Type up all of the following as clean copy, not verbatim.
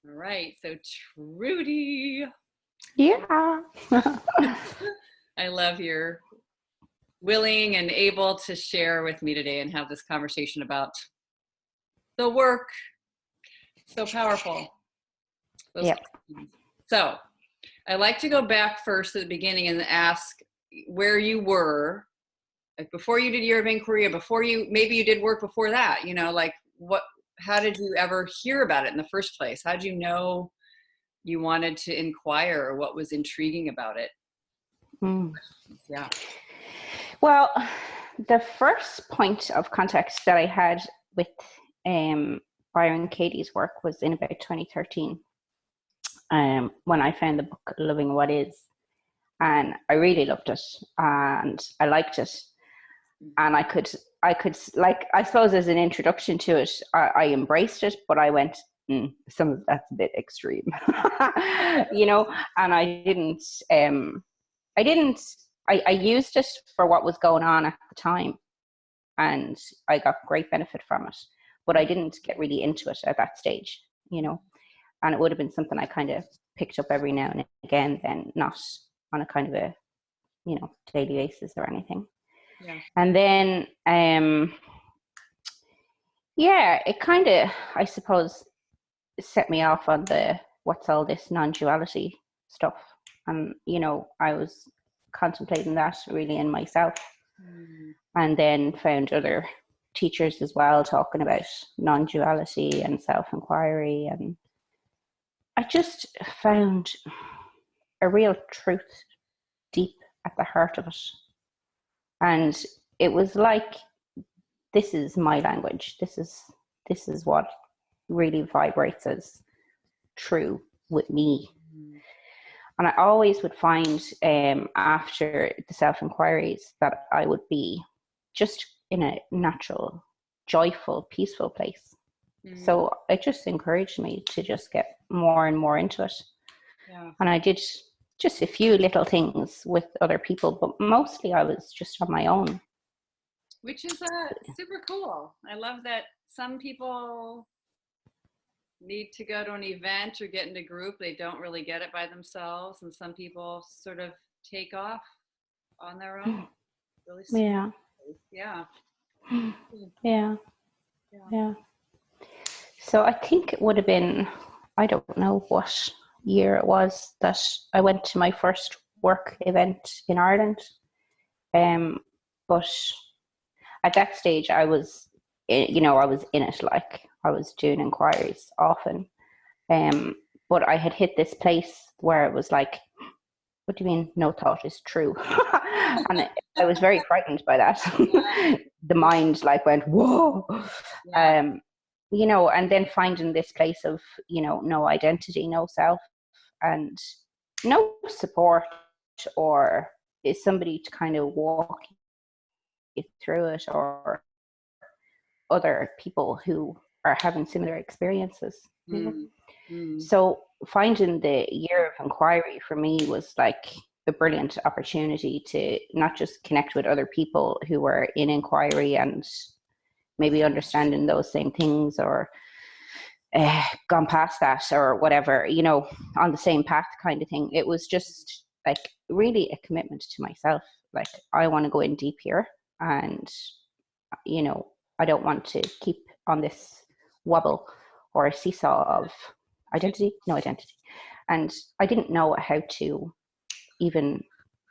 All right. So Trudy, Yeah. I love your willing and able to share with me today and have this conversation about the work. So powerful. Those Yep. questions. So I like to go back first to the beginning and ask where you were, like before you did Year of Inquiry, or before maybe you did work before that, like how did you ever hear about it in the first place? How did you know you wanted to inquire, or what was intriguing about it? Mm. Yeah. Well, the first point of contact that I had with Byron Katie's work was in about 2013, when I found the book Loving What Is. And I really loved it and I liked it. And I could like, I suppose as an introduction to it, I embraced it, but I went, some of that's a bit extreme, and I used it for what was going on at the time and I got great benefit from it, but I didn't get really into it at that stage, and it would have been something I kind of picked up every now and again, then not on a kind of a, daily basis or anything. Yeah. And then, it kind of, I suppose, set me off on the what's all this non-duality stuff. And, I was contemplating that really in myself. And then found other teachers as well talking about non-duality and self-inquiry. And I just found a real truth deep at the heart of it. And it was like, this is my language. This is what really vibrates as true with me. And I always would find after the self-inquiries that I would be just in a natural, joyful, peaceful place. So it just encouraged me to just get more and more into it. Yeah. And I did just a few little things with other people, but mostly I was just on my own. Which is super cool. I love that some people need to go to an event or get in a group. They don't really get it by themselves. And some people sort of take off on their own. Really sweet. Yeah. Yeah. Yeah. Yeah. So I think it would have been, I don't know what year it was that I went to my first work event in Ireland. But at that stage I was, I was in it, like I was doing inquiries often. But I had hit this place where it was like, what do you mean no thought is true? And I was very frightened by that. The mind like went, whoa. Yeah. And then finding this place of, no identity, no self, and no support, or is somebody to kind of walk you through it, or other people who are having similar experiences. So finding the Year of Inquiry for me was like a brilliant opportunity to not just connect with other people who were in inquiry and maybe understanding those same things, or gone past that, or whatever, on the same path kind of thing. It was just like really a commitment to myself. Like, I want to go in deep here, and, I don't want to keep on this wobble or a seesaw of identity, no identity. And I didn't know how to even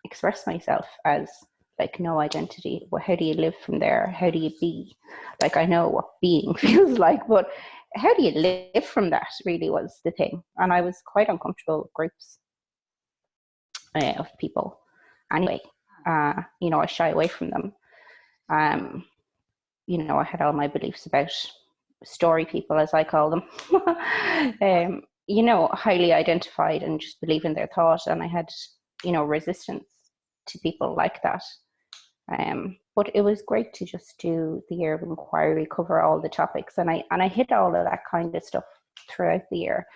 express myself as like no identity. Well, how do you live from there? How do you be? Like, I know what being feels like, but how do you live from that really was the thing. And I was quite uncomfortable with groups of people anyway. I shy away from them. I had all my beliefs about story people, as I call them. Highly identified and just believe in their thought. And I had, resistance to people like that. But it was great to just do the Year of Inquiry, cover all the topics. And I hit all of that kind of stuff throughout the year,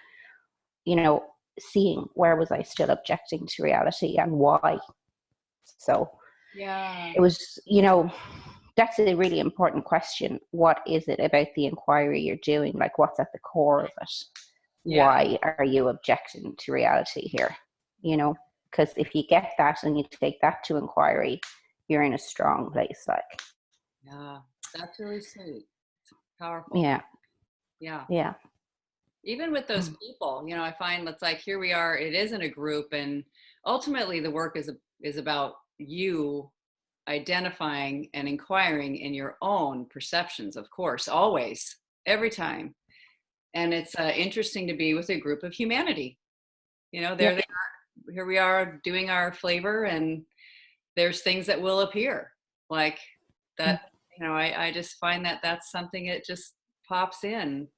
seeing where was I still objecting to reality and why. So yeah, it was, that's a really important question. What is it about the inquiry you're doing? Like, what's at the core of it? Yeah. why are you objecting to reality here? You know, because if you get that and you take that to inquiry, you're in a strong place. Like, Yeah. That's really sweet. It's powerful. yeah, Yeah. yeah, Even with those people, you know, I find that's like, here we are, it isn't a group, and ultimately the work is about you identifying and inquiring in your own perceptions, of course, always, every time. And it's interesting to be with a group of humanity. You know, yeah, there they are, here we are doing our flavor, and there's things that will appear like that. You know, I just find that that's something that just pops in.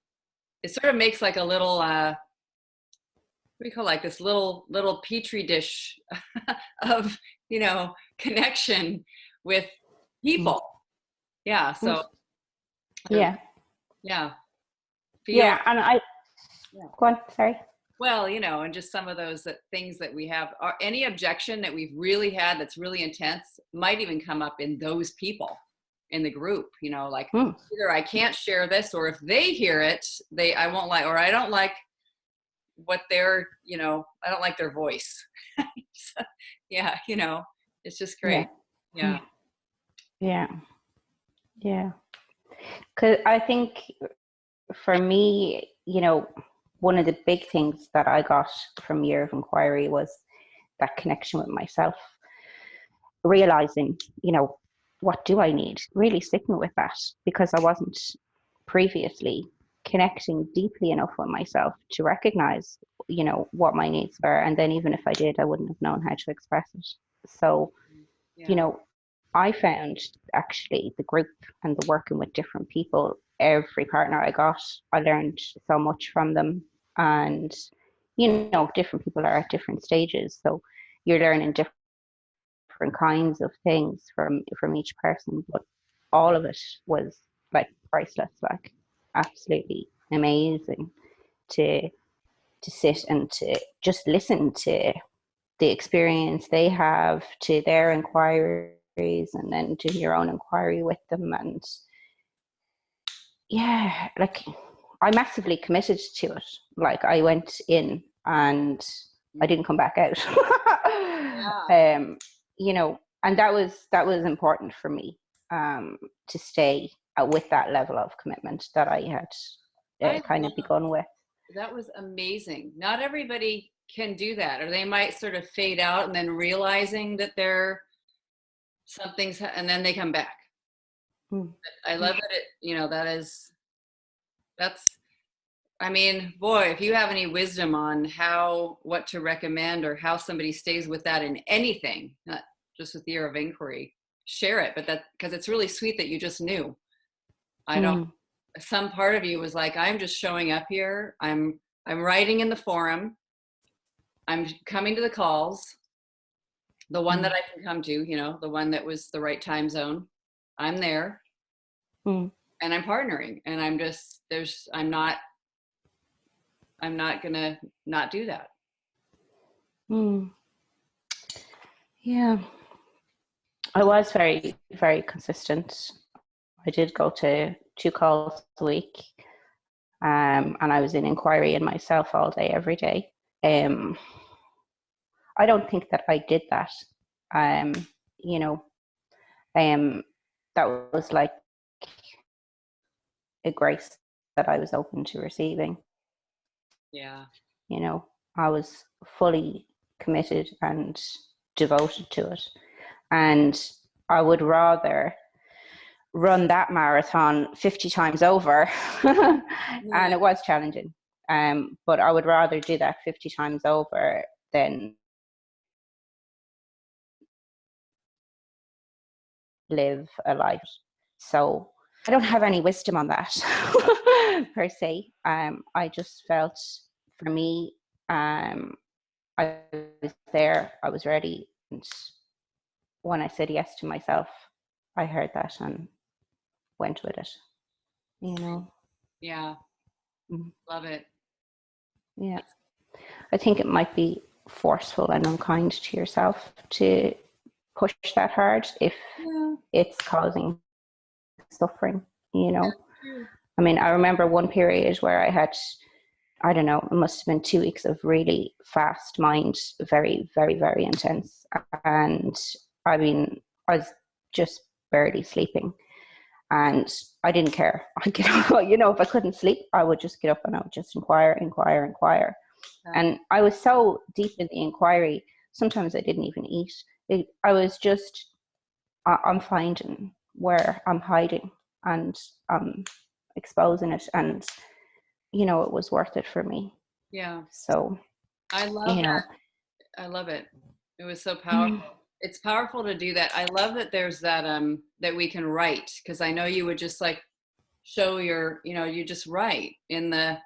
It sort of makes like a little what do you call, like this little petri dish of, you know, connection with people. Yeah. So yeah, yeah, feel, yeah. And I, yeah. go on, sorry. Well, you know, and just some of those things that we have, are any objection that we've really had that's really intense might even come up in those people in the group, you know, like either I can't share this, or if they hear it, I won't like, or I don't like what they're, you know, I don't like their voice. So, yeah, you know, it's just Yeah, great. Yeah. yeah, yeah. Because I think for me, you know, one of the big things that I got from Year of Inquiry was that connection with myself, realizing, you know, what do I need? Really sticking with that, because I wasn't previously connecting deeply enough with myself to recognize, you know, what my needs were. And then even if I did, I wouldn't have known how to express it. So, you Yeah. know, I found actually the group and the working with different people, every partner I got, I learned so much from them. And, you know, different people are at different stages. So you're learning different kinds of things from each person. But all of it was like priceless, like absolutely amazing to sit and to just listen to the experience they have, to their inquiries, and then do your own inquiry with them. And yeah, like I massively committed to it. Like I went in and I didn't come back out. Yeah. You know, and that was important for me, to stay with that level of commitment that I had I kind of love, begun with. that was amazing. Not everybody can do that, or they might sort of fade out and then realizing that they're something's, and then they come back. Mm. I love that it, you know, that's, I mean, boy, if you have any wisdom on what to recommend, or how somebody stays with that in anything, not just with the Year of Inquiry, share it. But that, because it's really sweet that you just knew. I don't, Mm. some part of you was like, I'm just showing up here. I'm writing in the forum. I'm coming to the calls, the one that Mm. I can come to, you know, the one that was the right time zone. I'm there, Mm. and I'm partnering, and I'm just, I'm not gonna not do that. Mm. Yeah, I was very, very consistent. I did go to 2 calls a week, and I was in inquiry in myself all day, every day. Um, I don't think that I did that. Um, you know, um, that was like a grace that I was open to receiving. Yeah. You know, I was fully committed and devoted to it. And I would rather run that marathon 50 times over. And Yeah. it was challenging. But I would rather do that 50 times over than live a life. So I don't have any wisdom on that per se. I just felt, for me, I was there, I was ready. And when I said yes to myself, I heard that and went with it, you know. Yeah. Mm. Love it. Yeah. I think it might be forceful and unkind to yourself to push that hard if Yeah. it's causing suffering, you know. True. I mean, I remember one period where I had I don't know, it must have been 2 weeks of really fast mind, very, very, very intense. And I mean, I was just barely sleeping. And I didn't care. I get up, you know, if I couldn't sleep, I would just get up and I would just inquire. And I was so deep in the inquiry, sometimes I didn't even eat. I was just, I'm finding where I'm hiding and I'm exposing it. And, you know, it was worth it for me. Yeah. So, I love you know. that. I love it. It was so powerful. It's powerful to do that. I love that there's that, that we can write, because I know you would just like show your, you know, you just write in the,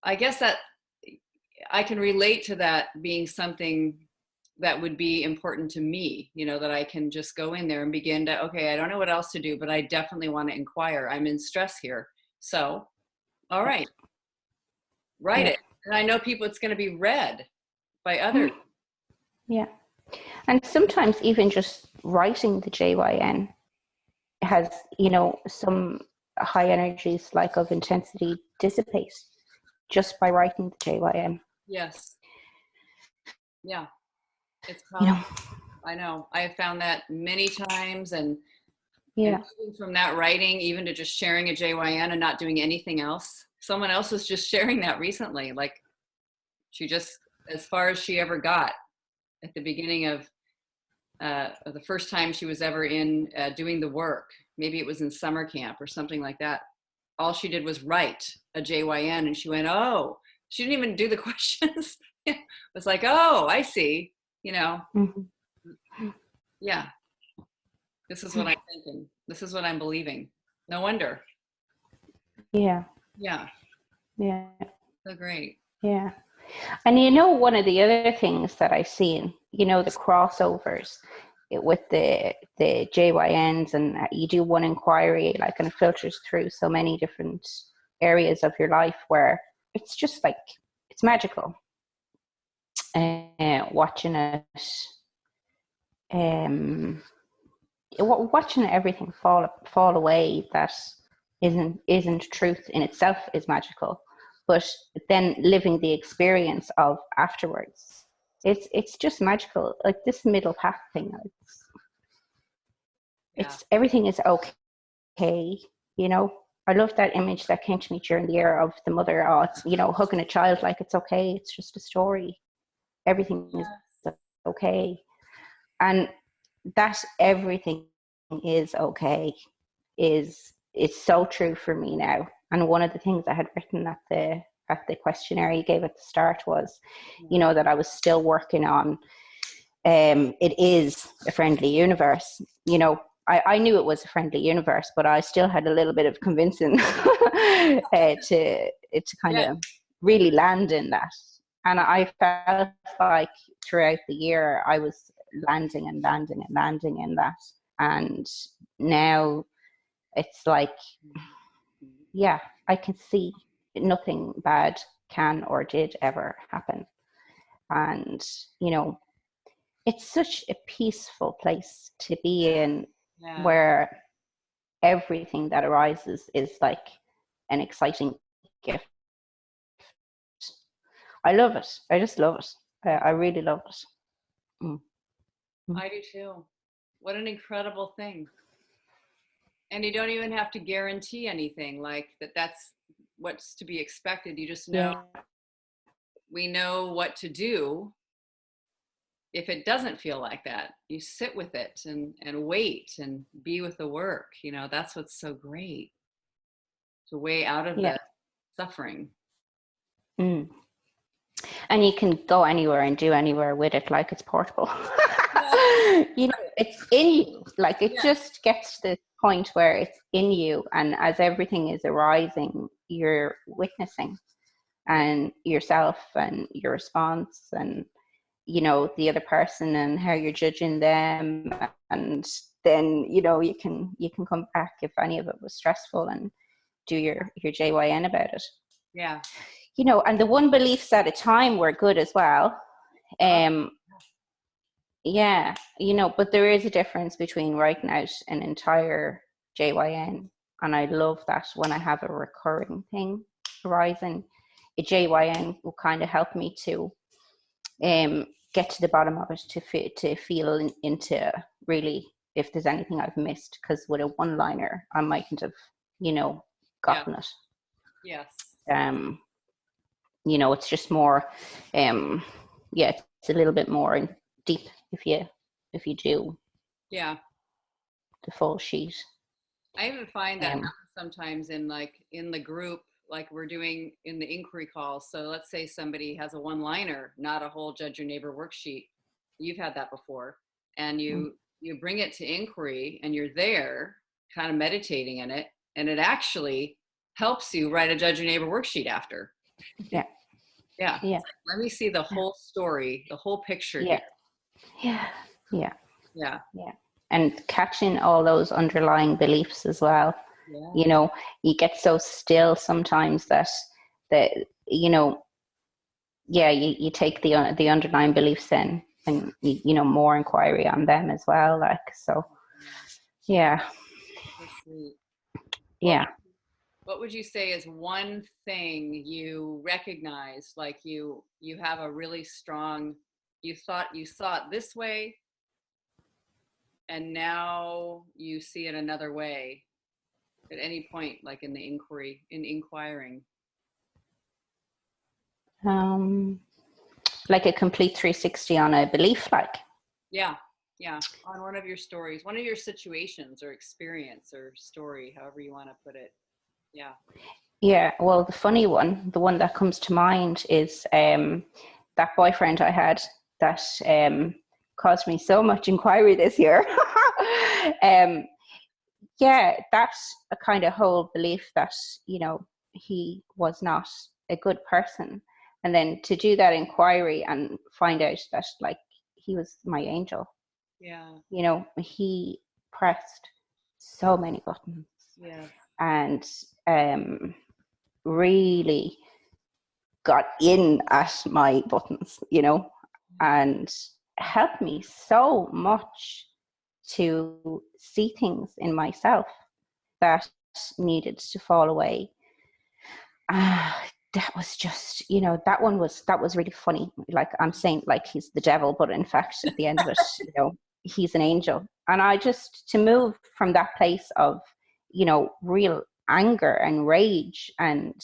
I guess that I can relate to that being something that would be important to me, you know, that I can just go in there and begin to, okay, I don't know what else to do, but I definitely want to inquire. I'm in stress here. So, all right, write it. And I know people, it's going to be read by others. Yeah. And sometimes even just writing the JYN has, you know, some high energies like of intensity dissipate just by writing the JYN. Yes. Yeah. It's You know. powerful. I know. I have found that many times, and Yeah. and from that writing, even to just sharing a JYN and not doing anything else. Someone else was just sharing that recently. Like, she just, as far as she ever got at the beginning of the first time she was ever in doing the work, maybe it was in summer camp or something like that. All she did was write a JYN, and she went, oh, she didn't even do the questions. It was like, oh, I see, you know. Mm-hmm. Yeah, this is what I'm thinking. This is what I'm believing. No wonder. Yeah. Yeah. Yeah. So great. Yeah. And you know, one of the other things that I've seen, you know, the crossovers with the JYNs, and you do one inquiry, like, and it filters through so many different areas of your life where it's just like, it's magical. Watching it, watching everything fall away that isn't truth in itself is magical, but then living the experience of afterwards, it's just magical. Like this middle path thing, it's everything is okay, you know. I love that image that came to me during the year of the mother, you know, hugging a child like it's okay, it's just a story, everything is okay. And that everything is okay is so true for me now. And one of the things I had written at the questionnaire you gave at the start was, you know, that I was still working on it is a friendly universe. You know, I knew it was a friendly universe, but I still had a little bit of convincing to kind of really land in that. And I felt like throughout the year I was landing and landing and landing in that. And now it's like, yeah, I can see nothing bad can or did ever happen. And, you know, it's such a peaceful place to be in, where everything that arises is like an exciting gift. I love it. I just love it. I really love it. I do too. What an incredible thing. And you don't even have to guarantee anything, like that's what's to be expected. You just know, we know what to do if it doesn't feel like that. You sit with it and wait and be with the work. You know, that's what's so great. It's a way out of the suffering. And you can go anywhere and do anywhere with it, like it's portable. You know, it's in you. Like it just gets to the point where it's in you, and as everything is arising, you're witnessing, and yourself and your response, and you know, the other person and how you're judging them. And then, you know, you can come back if any of it was stressful and do your JYN about it. Yeah. You know, and the one beliefs at a time were good as well. Yeah, you know, but there is a difference between writing out an entire JYN, and I love that when I have a recurring thing. categorizing a JYN will kind of help me to get to the bottom of it, to feel into really if there's anything I've missed, because with a one-liner I mightn't have, gotten it. Yes. It's just more, it's a little bit more deep if you do the full sheet. I even find that happens sometimes in the group, like we're doing in the inquiry calls. So let's say somebody has a one-liner, not a whole judge your neighbor worksheet. You've had that before, and you bring it to inquiry, and you're there kind of meditating in it, and it actually helps you write a judge your neighbor worksheet after. Yeah. Yeah. Like, let me see the whole story, the whole picture here. Yeah. And catching all those underlying beliefs as well. Yeah. You get so still sometimes that you take the underlying beliefs then, and more inquiry on them as well. Like, so, yeah. That's sweet. Yeah. What would you say is one thing you recognize, like you have a really strong, you thought you saw it this way, and now you see it another way at any point, like in inquiring? Like a complete 360 on a belief, like? Yeah. On one of your stories, one of your situations or experience or story, however you want to put it. Yeah. Well, the one that comes to mind is that boyfriend I had that caused me so much inquiry this year. That's a kind of whole belief that he was not a good person, and then to do that inquiry and find out that like he was my angel. He pressed so many buttons. And really got in at my buttons, and helped me so much to see things in myself that needed to fall away. That was just, that was really funny. Like, I'm saying like he's the devil, but in fact at the end of it, he's an angel. And I just, to move from that place of, real anger and rage and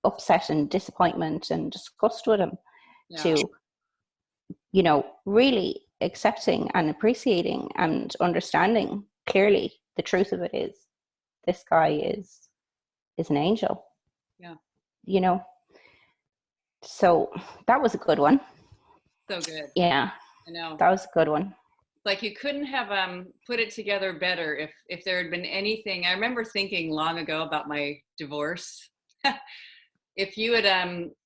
upset and disappointment and disgust with him to, really accepting and appreciating and understanding clearly the truth of it is this guy is an angel. So that was a good one. So good. Yeah. I know. That was a good one. Like, you couldn't have put it together better if there had been anything. I remember thinking long ago about my divorce. If you had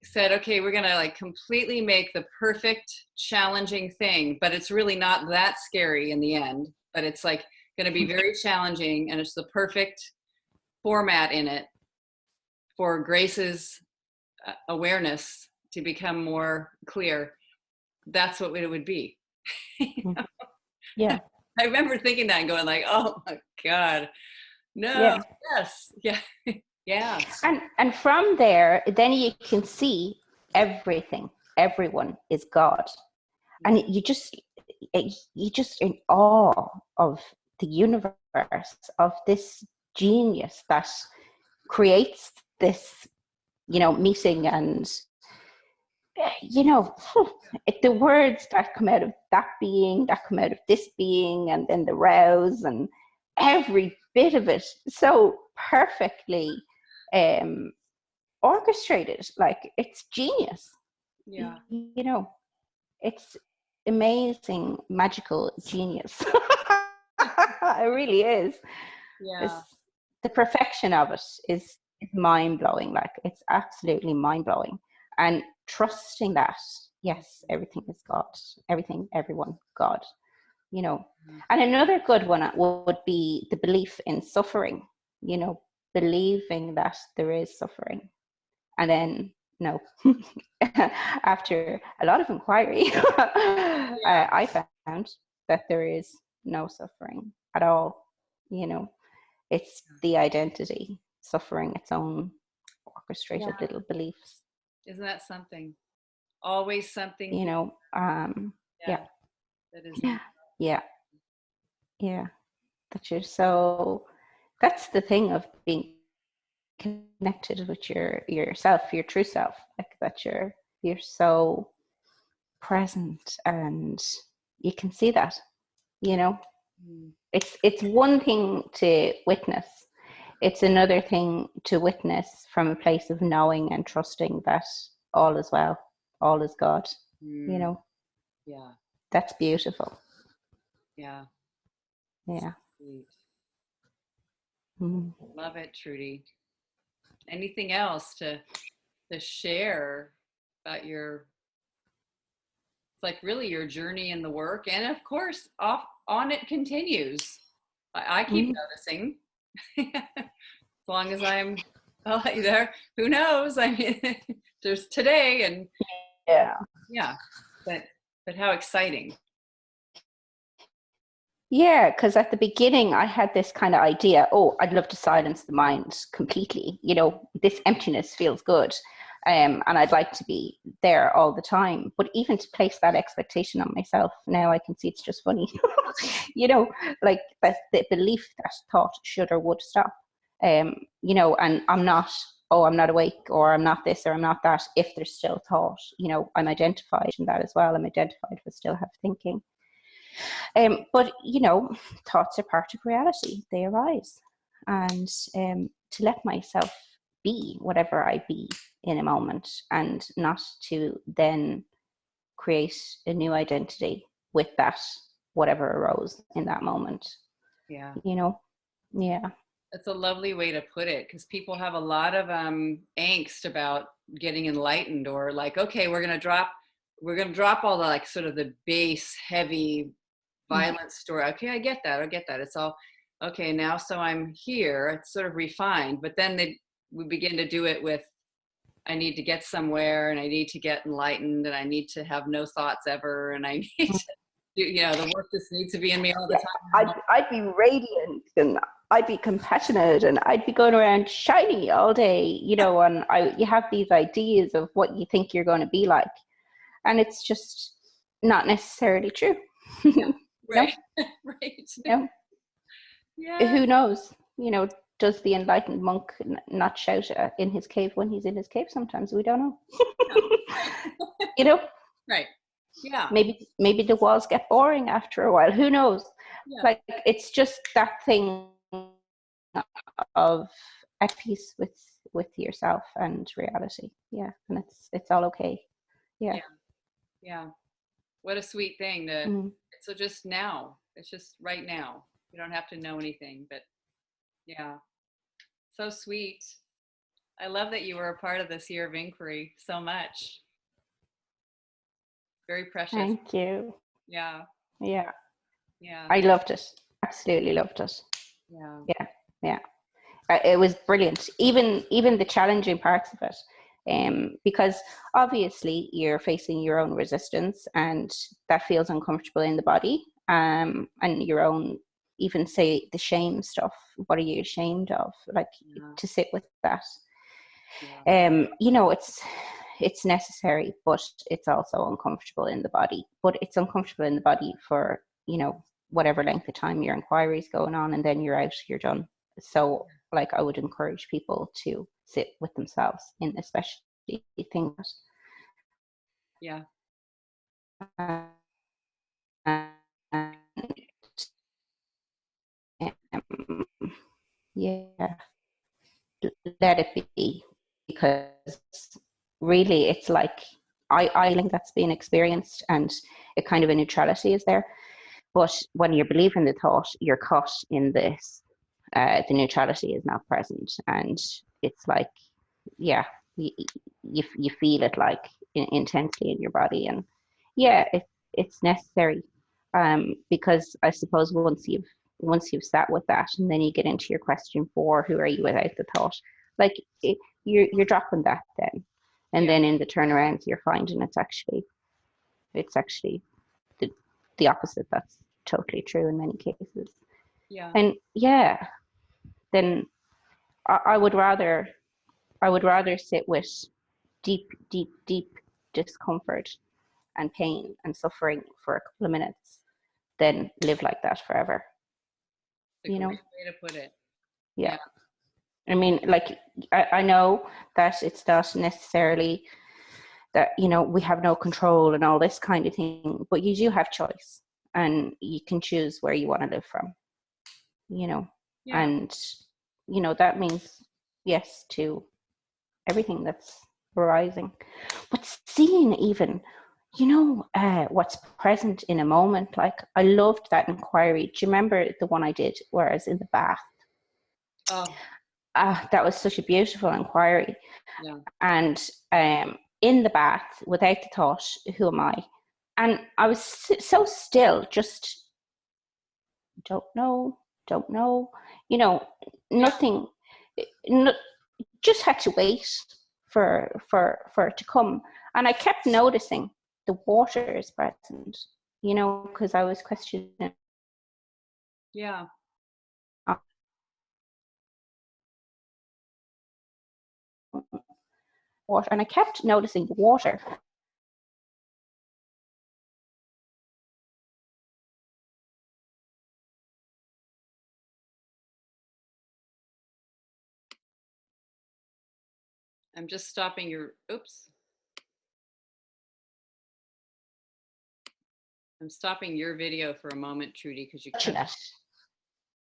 said, okay, we're gonna like completely make the perfect challenging thing, but it's really not that scary in the end, but it's like gonna be very challenging, and it's the perfect format in it for Grace's awareness to become more clear, that's what it would be. Yeah. I remember thinking that and going like, oh my God, no. Yeah. And from there, then you can see everyone is God. And you just in awe of the universe, of this genius that creates this, meeting, and the words that come out of that being, that come out of this being, and then the rows and every bit of it so perfectly orchestrated. Like, it's genius. It's amazing, magical genius. It really is. The perfection of it is mind-blowing. Like, it's absolutely mind-blowing. And trusting that, yes, everything is God, everything, everyone, God, And another good one would be the belief in suffering, believing that there is suffering. And then, no, after a lot of inquiry, I found that there is no suffering at all. It's the identity suffering its own frustrated little beliefs. Isn't that something? Always something. You know, yeah, that is. yeah, yeah. That you're so. That's the thing of being connected with yourself, your true self. Like that you're so present, and you can see that. You know, it's one thing to witness. It's another thing to witness from a place of knowing and trusting that all is well, all is God. You know. Yeah. That's beautiful. Yeah. Yeah. Sweet. Mm. Love it, Trudy. Anything else to share about it's like really your journey in the work, and of course off on it continues. I keep noticing. As long as I'm there, who knows? I mean, there's today and yeah, but how exciting. Yeah, because at the beginning I had this kind of idea, oh, I'd love to silence the mind completely. You know, this emptiness feels good. And I'd like to be there all the time. But even to place that expectation on myself, now I can see it's just funny. You know, like that the belief that thought should or would stop. You know, and I'm not awake, or I'm not this, or I'm not that. If there's still thought, you know, I'm identified in that as well. I'm identified with still have thinking. But, you know, thoughts are part of reality. They arise. And to let myself be whatever I be in a moment, and not to then create a new identity with that, whatever arose in that moment. Yeah. You know? Yeah. That's a lovely way to put it, because people have a lot of angst about getting enlightened, or like, okay, we're gonna drop all the like sort of the base heavy violent story. Okay, I get that. It's all okay now. So I'm here. It's sort of refined, but then we begin to do it with, I need to get somewhere, and I need to get enlightened, and I need to have no thoughts ever, and I need to do, you know, the work just needs to be in me all the time. I'd be radiant, and I'd be compassionate, and I'd be going around shiny all day, you know, and you have these ideas of what you think you're going to be like, and it's just not necessarily true. Yeah. Right. Right. You know? Who knows? You know, does the enlightened monk not shout in his cave when he's in his cave? Sometimes we don't know. You know? Right. Yeah. Maybe the walls get boring after a while. Who knows? Yeah. Like, it's just that thing of at peace with yourself and reality. Yeah, and it's all okay. Yeah. Yeah. What a sweet thing to. So just now, it's just right now. You don't have to know anything, but yeah, so sweet. I love that you were a part of this year of inquiry so much. Very precious. Thank you. Yeah. Yeah. Yeah. I loved it. Absolutely loved it. Yeah. Yeah. Yeah. It was brilliant. Even the challenging parts of it. Because obviously you're facing your own resistance, and that feels uncomfortable in the body. And your own, even say the shame stuff. What are you ashamed of? Like, to sit with that. You know, it's necessary, but it's also uncomfortable in the body. But it's uncomfortable in the body for, you know, whatever length of time your inquiry is going on, and then you're out, you're done. So, like, I would encourage people to sit with themselves in especially things. Yeah. Yeah, let it be, because really it's like I think that's being experienced, and a kind of a neutrality is there. But when you're believing the thought, you're caught in this. The neutrality is not present, and it's like, yeah, you feel it like intensely in your body, and yeah, it's necessary, because I suppose once you've sat with that, and then you get into your question 4, who are you without the thought, like you're dropping that then, and then in the turnaround you're finding it's actually the opposite. That's totally true in many cases. Yeah. And yeah, then I would rather I would rather sit with deep, deep, deep discomfort and pain and suffering for a couple of minutes than live like that forever. It's a great way to put it. Yeah. I mean, like, I know that it's not necessarily that, you know, we have no control and all this kind of thing, but you do have choice and you can choose where you want to live from, you know. Yeah. And, you know, that means yes to everything that's arising. But seeing even, you know, what's present in a moment, like I loved that inquiry. Do you remember the one I did where I was in the bath? Oh. That was such a beautiful inquiry. Yeah. And in the bath, without the thought, who am I? And I was so still, just don't know, you know, nothing, just had to wait for it to come. And I kept noticing the water is present, you know, because I was questioning. Yeah. Water, and I kept noticing the water. I'm just stopping your, oops. I'm stopping your video for a moment, Trudy, because you kept,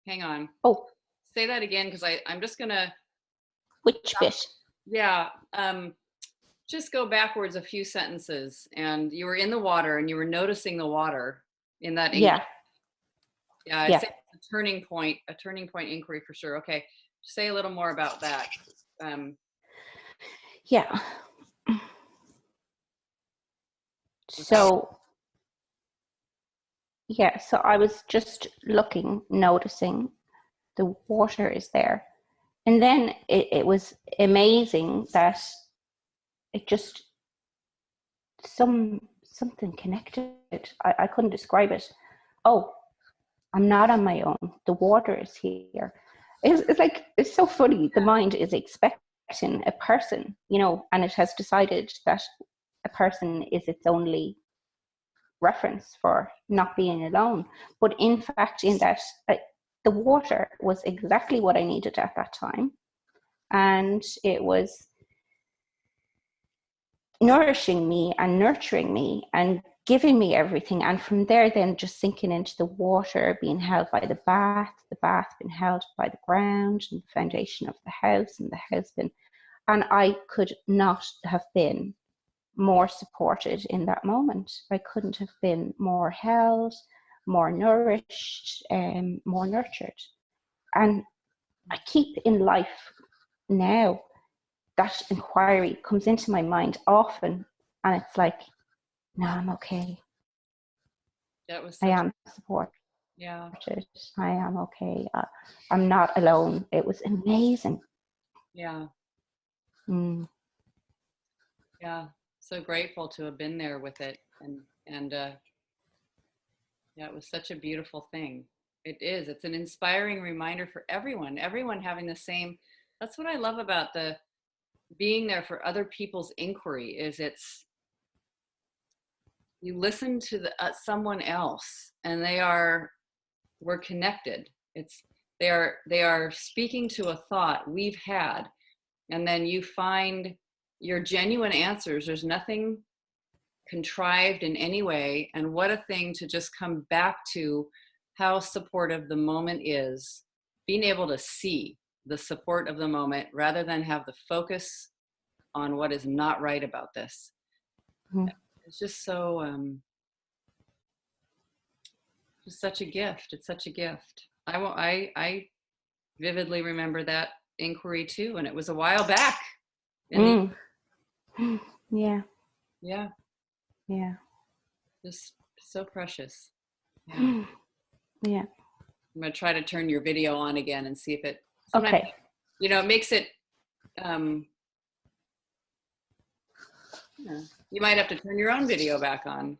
hang on. Oh. Say that again, because I'm just going to. Which bit? Yeah. Just go backwards a few sentences. And you were in the water and you were noticing the water in that. Yeah. Yeah. I say it's a turning point inquiry for sure. Okay. Say a little more about that. Yeah. So, yeah, so I was just looking, noticing the water is there. And then it was amazing that it just, something connected. I couldn't describe it. Oh, I'm not on my own. The water is here. It's like, it's so funny. The mind is expecting a person, you know, and it has decided that a person is its only reference for not being alone. But in fact, in that, the water was exactly what I needed at that time. And it was nourishing me and nurturing me and giving me everything. And from there, then just sinking into the water, being held by the bath being held by the ground and the foundation of the house and the house bin. And I could not have been more supported in that moment. I couldn't have been more held, more nourished, more nurtured. And I keep in life now, that inquiry comes into my mind often, and it's like, no, I'm okay. That was I am supported. Yeah. I am okay. I'm not alone. It was amazing. Yeah. Mm. Yeah. So grateful to have been there with it. And yeah, it was such a beautiful thing. It is. It's an inspiring reminder for everyone having the same. That's what I love about the being there for other people's inquiry is you listen to someone else and we're connected. They are speaking to a thought we've had, and then you find your genuine answers. There's nothing contrived in any way. And what a thing to just come back to how supportive the moment is, being able to see the support of the moment rather than have the focus on what is not right about this. Mm-hmm. It's just so, just such a gift. It's such a gift. I vividly remember that inquiry too. And it was a while back. Yeah. Yeah. Yeah. Just so precious. Yeah. Yeah. I'm going to try to turn your video on again and see if it, okay. You know, it makes it, you might have to turn your own video back on.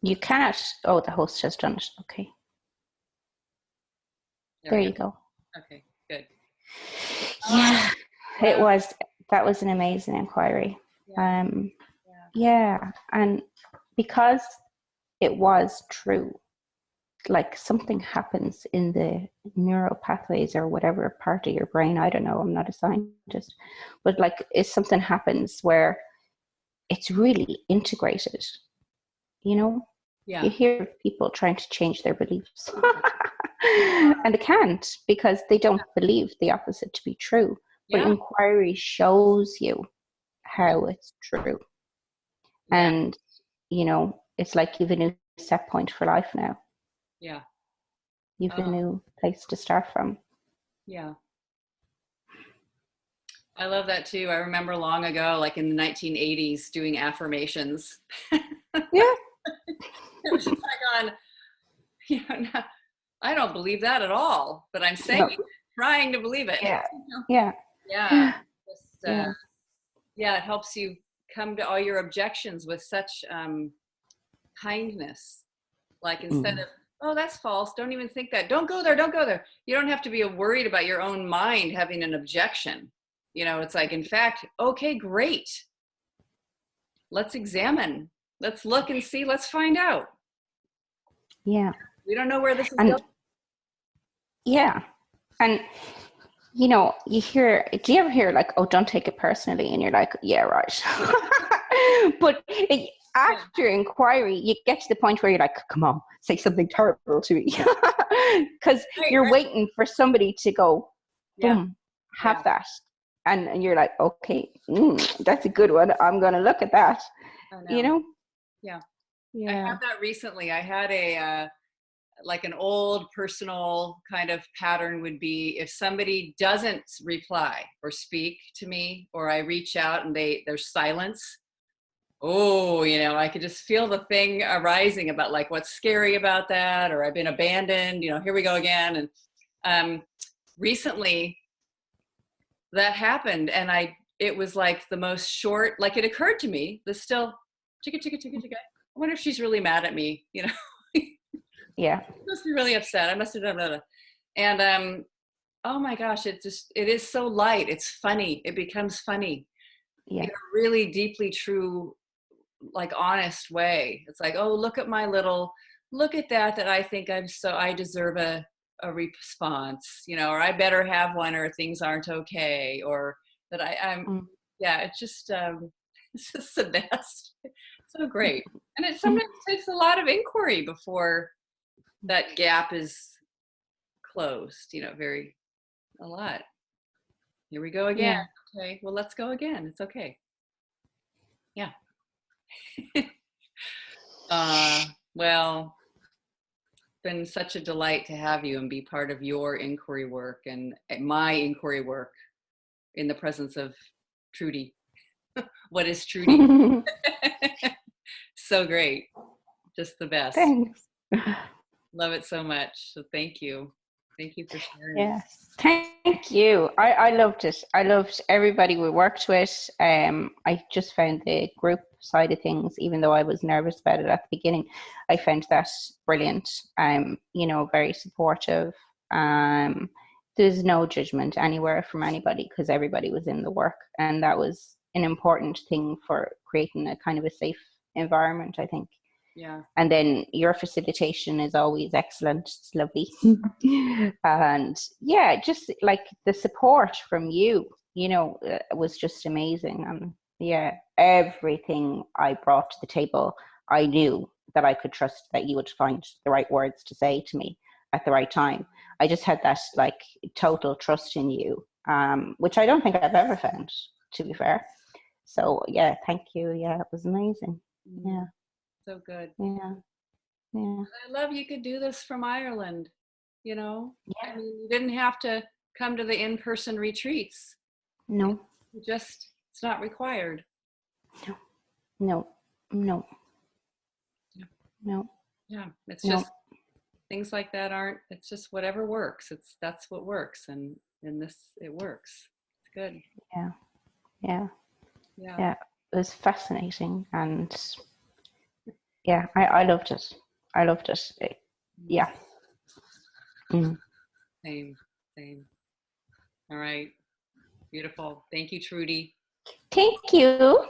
You can't. Oh, the host has done it. Okay. There you go. Okay, good. Yeah. It was, that was an amazing inquiry. Yeah. Yeah. And because it was true, like something happens in the neural pathways or whatever part of your brain, I don't know, I'm not a scientist, but like if something happens where it's really integrated, you know, Yeah. you hear people trying to change their beliefs and they can't because they don't believe the opposite to be true. But Yeah. inquiry shows you how it's true. Yeah. And, you know, it's like you've a new set point for life now. Yeah. You've a new place to start from. Yeah. I love that too. I remember long ago, like in the 1980s, doing affirmations. Yeah. It was just like on, no, I don't believe that at all, but I'm saying it, trying to believe it. Yeah. Yeah. Yeah. Just, Yeah. yeah, it helps you come to all your objections with such kindness. Like instead of, oh, that's false, don't even think that. Don't go there, don't go there. You don't have to be worried about your own mind having an objection. You know, it's like, in fact, okay, great. Let's examine. Let's look and see. Let's find out. Yeah. We don't know where this is going. Yeah. And, you know, do you ever hear like, oh, don't take it personally? And you're like, yeah, right. But after inquiry, you get to the point where you're like, come on, say something terrible to me. Because you're waiting for somebody to go, boom, have that. And you're like, okay, that's a good one. I'm going to look at that. You know? Yeah. Yeah. I had that recently. I had like an old personal kind of pattern would be if somebody doesn't reply or speak to me, or I reach out and there's silence. Oh, you know, I could just feel the thing arising about like what's scary about that, or I've been abandoned, you know, here we go again. And recently that happened, and it was like the most short, like it occurred to me, the still, chicka, chicka, chicka, chicka. I wonder if she's really mad at me, you know. Yeah. I must be really upset. I must have done that. And oh my gosh, it is so light. It's funny. It becomes funny. Yeah. In a really deeply true, like honest way. It's like, oh, look at that I think I deserve a response, you know, or I better have one, or things aren't okay, or that I'm yeah, it's just the best. It's so great. And it sometimes takes a lot of inquiry before that gap is closed, you know, a lot. Here we go again. Yeah. Okay, well, let's go again. It's okay. Yeah. Well, it's been such a delight to have you and be part of your inquiry work and my inquiry work in the presence of Trudy. What is Trudy? So great. Just the best. Thanks. Love it so much. So thank you. Thank you for sharing. Yes, thank you. I loved it. I loved everybody we worked with. I just found the group side of things, even though I was nervous about it at the beginning, I found that brilliant. You know, very supportive. There's no judgment anywhere from anybody because everybody was in the work, and that was an important thing for creating a kind of a safe environment, I think. Yeah. And then your facilitation is always excellent. It's lovely. And yeah, just like the support from you, you know, was just amazing. And yeah, everything I brought to the table, I knew that I could trust that you would find the right words to say to me at the right time. I just had that like total trust in you, which I don't think I've ever found, to be fair. So yeah, thank you. Yeah, it was amazing. Yeah. So good. Yeah. Yeah. I love you could do this from Ireland, you know? Yeah. I mean, you didn't have to come to the in-person retreats. No. It's not required. No. Yeah. It's just things like that it's just whatever works. That's what works. And it works. It's good. Yeah. It was fascinating. And yeah, I loved it. Yeah. Same. All right. Beautiful. Thank you, Trudy. Thank you.